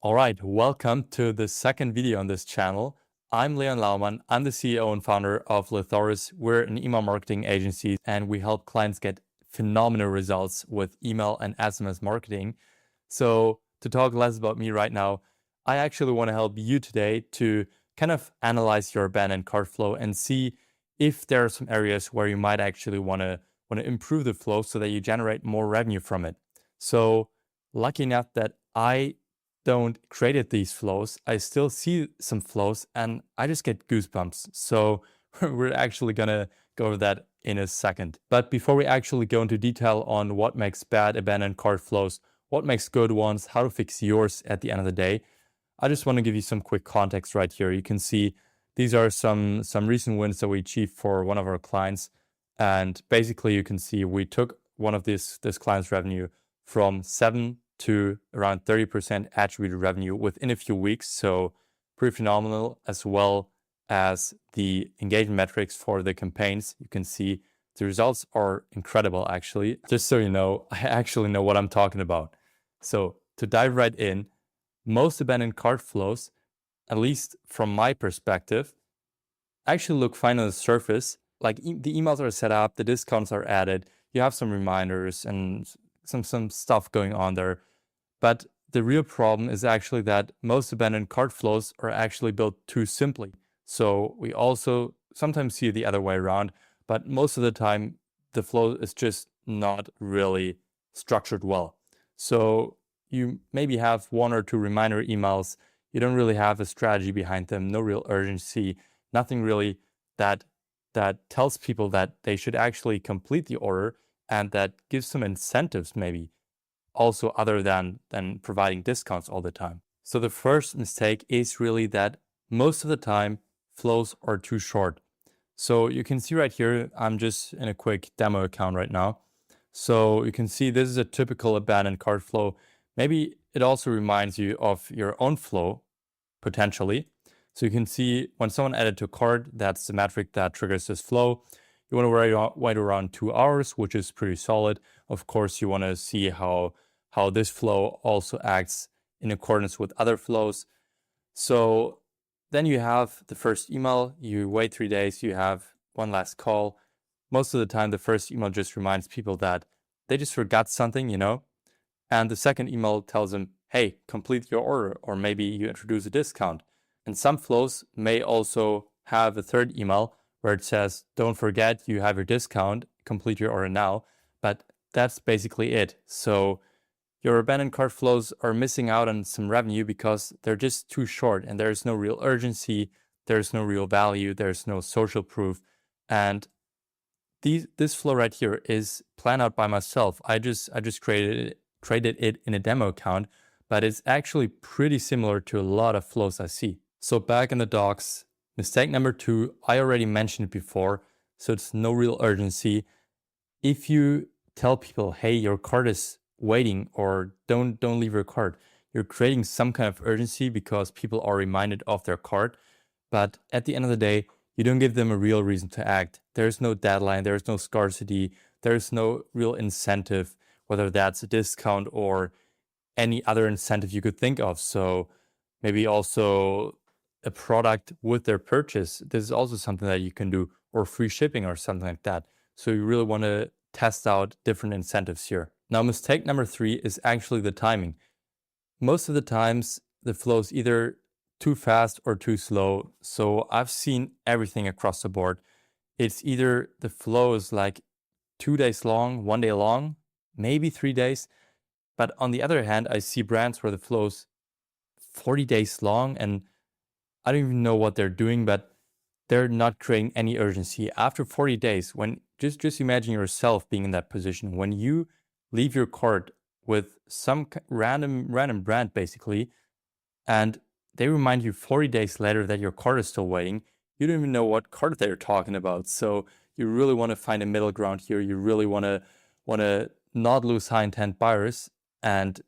All right, welcome to the second video on this channel. I'm Leon Laumann. I'm the CEO and founder of Lithoris. We're an email marketing agency and we help clients get phenomenal results with email and SMS marketing. So to talk less about me right now, I actually want to help you today to kind of analyze your abandoned cart flow and see if there are some areas where you might actually want to improve the flow so that you generate more revenue from it. So lucky enough that I don't create these flows, I still see some flows and I just get goosebumps. So we're actually gonna go over that in a second. But before we actually go into detail on what makes bad abandoned cart flows, what makes good ones, how to fix yours at the end of the day, I just want to give you some quick context right here. You can see these are some recent wins that we achieved for one of our clients. And basically you can see we took one of this client's revenue from 7 to around 30% attributed revenue within a few weeks. So pretty phenomenal, as well as the engagement metrics for the campaigns. You can see the results are incredible, actually. Just so you know, I actually know what I'm talking about. So to dive right in, most abandoned cart flows, at least from my perspective, actually look fine on the surface. Like the emails are set up, the discounts are added, you have some reminders and some stuff going on there. But the real problem is actually that most abandoned cart flows are actually built too simply. So we also sometimes see the other way around, but most of the time the flow is just not really structured well. So you maybe have one or two reminder emails, you don't really have a strategy behind them, no real urgency, nothing really that tells people that they should actually complete the order and that gives some incentives maybe also other than providing discounts all the time. So the first mistake is really that most of the time flows are too short. So you can see right here, I'm just in a quick demo account right now. So you can see this is a typical abandoned cart flow. Maybe it also reminds you of your own flow, potentially. So you can see when someone added to a cart, that's the metric that triggers this flow. You want to wait around 2 hours, which is pretty solid. Of course, you want to see how this flow also acts in accordance with other flows. So then you have the first email, you wait 3 days, you have one last call. Most of the time, the first email just reminds people that they just forgot something, and the second email tells them, hey, complete your order, or maybe you introduce a discount. And some flows may also have a third email where it says, don't forget you have your discount, complete your order now. But that's basically it. So your abandoned cart flows are missing out on some revenue because they're just too short and there's no real urgency, there's no real value, there's no social proof. And this flow right here is planned out by myself. I just created it in a demo account, but it's actually pretty similar to a lot of flows I see. So back in the docs, mistake number 2, I already mentioned it before, so it's no real urgency. If you tell people, hey, your cart is waiting, or don't leave your cart, you're creating some kind of urgency because people are reminded of their cart. But at the end of the day, you don't give them a real reason to act. There's no deadline, there's no scarcity, there's no real incentive, whether that's a discount or any other incentive you could think of. So maybe also a product with their purchase. This is also something that you can do, or free shipping or something like that. So you really want to test out different incentives here. Now, mistake number 3 is actually the timing. Most of the times the flow is either too fast or too slow. So I've seen everything across the board. It's either the flow is like 2 days long, 1 day long, maybe 3 days. But on the other hand, I see brands where the flow's 40 days long and I don't even know what they're doing, but they're not creating any urgency. After 40 days, when just imagine yourself being in that position, when you leave your cart with some random brand basically, and they remind you 40 days later that your cart is still waiting, you don't even know what cart they're talking about. So you really want to find a middle ground here. You really want to not lose high intent buyers and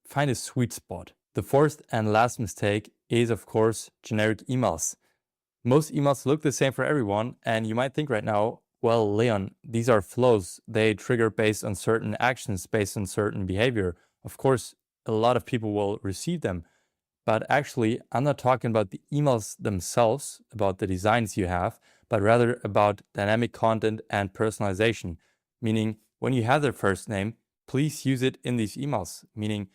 find a sweet spot. The fourth and last mistake is, of course, generic emails. Most emails look the same for everyone, and you might think right now, well, Leon, these are flows. They trigger based on certain actions, based on certain behavior. Of course, a lot of people will receive them. But actually, I'm not talking about the emails themselves, about the designs you have, but rather about dynamic content and personalization. Meaning, when you have their first name, please use it in these emails. Meaning,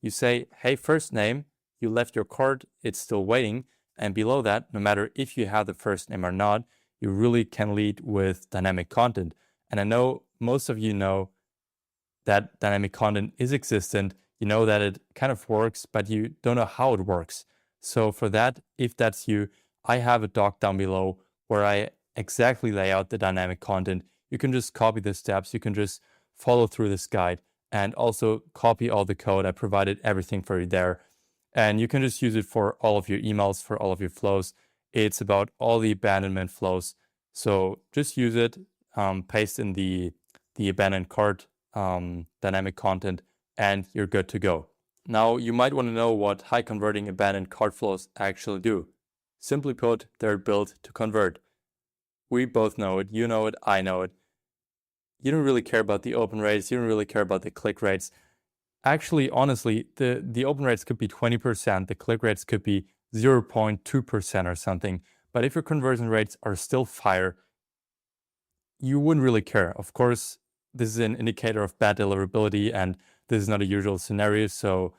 you say, hey, first name, you left your card, it's still waiting. And below that, no matter if you have the first name or not, you really can lead with dynamic content. And I know most of you know that dynamic content is existent. You know that it kind of works, but you don't know how it works. So for that, if that's you, I have a doc down below where I exactly lay out the dynamic content. You can just copy the steps. You can just follow through this guide and also copy all the code. I provided everything for you there. And you can just use it for all of your emails, for all of your flows. It's about all the abandonment flows. So just use it, paste in the abandoned cart dynamic content, and you're good to go. Now, you might want to know what high converting abandoned cart flows actually do. Simply put, they're built to convert. We both know it. You know it. I know it. You don't really care about the open rates. You don't really care about the click rates. Actually, honestly, the open rates could be 20%. The click rates could be 0.2% or something. But if your conversion rates are still fire, you wouldn't really care. Of course, this is an indicator of bad deliverability, and this is not a usual scenario. So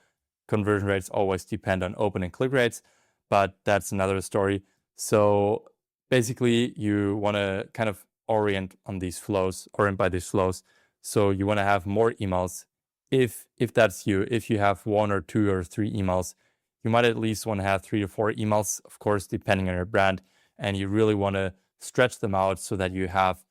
conversion rates always depend on open and click rates, but that's another story. So basically, you want to kind of orient by these flows. So you want to have more emails. If that's you, if you have 1 or 2 or 3 emails, you might at least want to have 3 to 4 emails, of course, depending on your brand. And you really want to stretch them out so that you have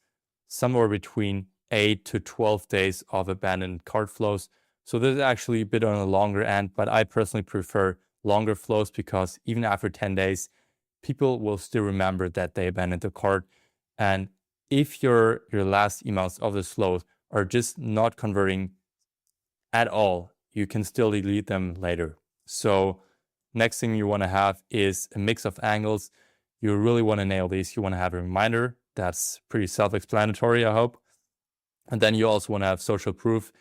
somewhere between 8 to 12 days of abandoned cart flows. So this is actually a bit on the longer end, but I personally prefer longer flows because even after 10 days, people will still remember that they abandoned the cart. And if your last emails of this flow are just not converting at all, you can still delete them later. So next thing you want to have is a mix of angles. You really want to nail these. You want to have a reminder. That's pretty self-explanatory, I hope. And then you also want to have social proof.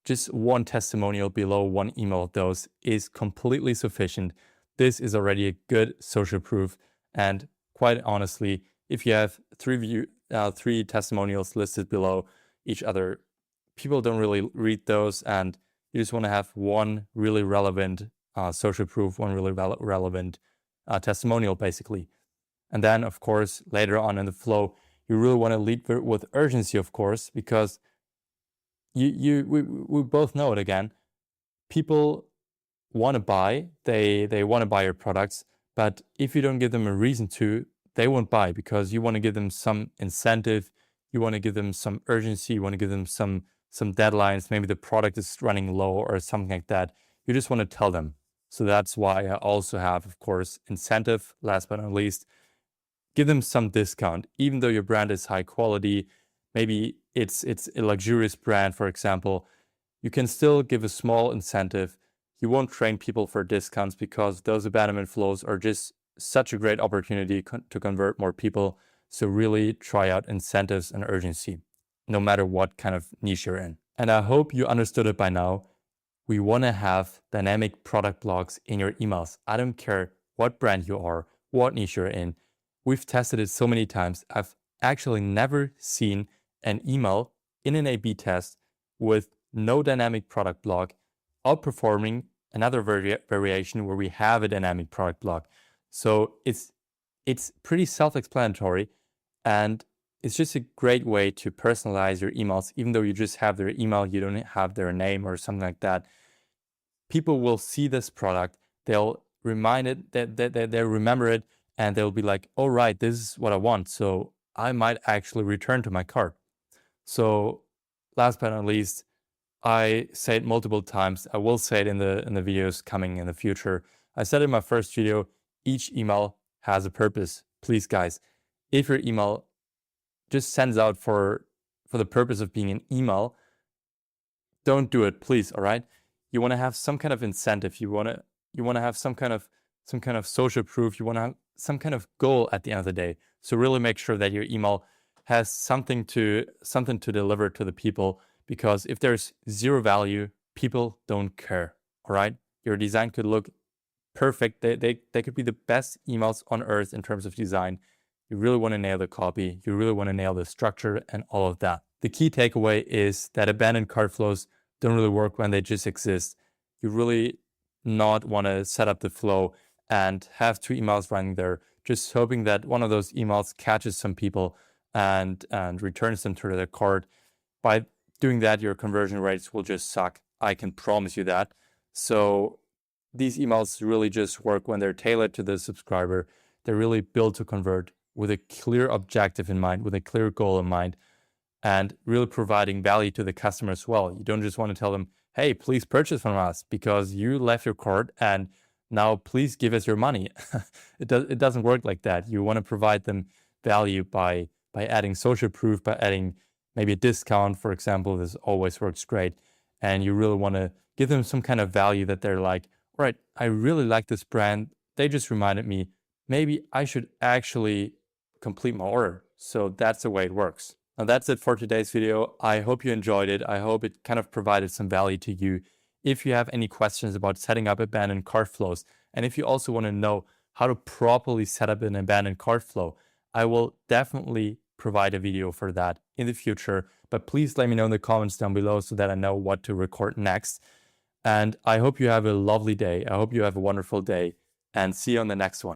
Just one testimonial below one email of those is completely sufficient. This is already a good social proof. And quite honestly, if you have 3 testimonials listed below each other, people don't really read those, and you just want to have one really relevant social proof, one really relevant testimonial, basically. And then, of course, later on in the flow, you really want to lead with urgency, of course, because we both know it again. People want to buy, they want to buy your products, but if you don't give them a reason to, they won't buy, because you want to give them some incentive, you want to give them some urgency, you want to give them some deadlines, maybe the product is running low or something like that. You just want to tell them. So that's why I also have, of course, incentive, last but not least. Give them some discount, even though your brand is high quality. Maybe it's a luxurious brand, for example. You can still give a small incentive. You won't train people for discounts because those abandonment flows are just such a great opportunity to convert more people. So really try out incentives and urgency, no matter what kind of niche you're in. And I hope you understood it by now. We want to have dynamic product blogs in your emails. I don't care what brand you are, what niche you're in. We've tested it so many times. I've actually never seen an email in an A/B test with no dynamic product blog outperforming another variation where we have a dynamic product blog. So it's pretty self-explanatory, and it's just a great way to personalize your emails. Even though you just have their email, you don't have their name or something like that. People will see this product, they'll remind it, they'll remember it, and they'll be like, oh, right, this is what I want. So I might actually return to my cart. So last but not least, I say it multiple times. I will say it in the videos coming in the future. I said in my first video, each email has a purpose. Please, guys, if your email just sends out for the purpose of being an email, don't do it, please. All right. You want to have some kind of incentive. You want to have some kind of social proof. You want to have some kind of goal at the end of the day. So really make sure that your email has something to deliver to the people, because if there's zero value, people don't care. All right. Your design could look perfect. They could be the best emails on earth in terms of design. You really want to nail the copy. You really want to nail the structure and all of that. The key takeaway is that abandoned cart flows don't really work when they just exist. You really not want to set up the flow and have 2 emails running there, just hoping that one of those emails catches some people and returns them to their cart. By doing that, your conversion rates will just suck. I can promise you that. So these emails really just work when they're tailored to the subscriber. They're really built to convert with a clear objective in mind, with a clear goal in mind, and really providing value to the customer as well. You don't just want to tell them, hey, please purchase from us because you left your cart and now please give us your money. It doesn't work like that. You want to provide them value by adding social proof, by adding maybe a discount, for example. This always works great. And you really want to give them some kind of value that they're like, all right, I really like this brand. They just reminded me, maybe I should actually complete my order. So that's the way it works. Now that's it for today's video. I hope you enjoyed it. I hope it kind of provided some value to you. If you have any questions about setting up abandoned cart flows, and if you also want to know how to properly set up an abandoned cart flow, I will definitely provide a video for that in the future. But please let me know in the comments down below so that I know what to record next. And I hope you have a lovely day. I hope you have a wonderful day, and see you on the next one.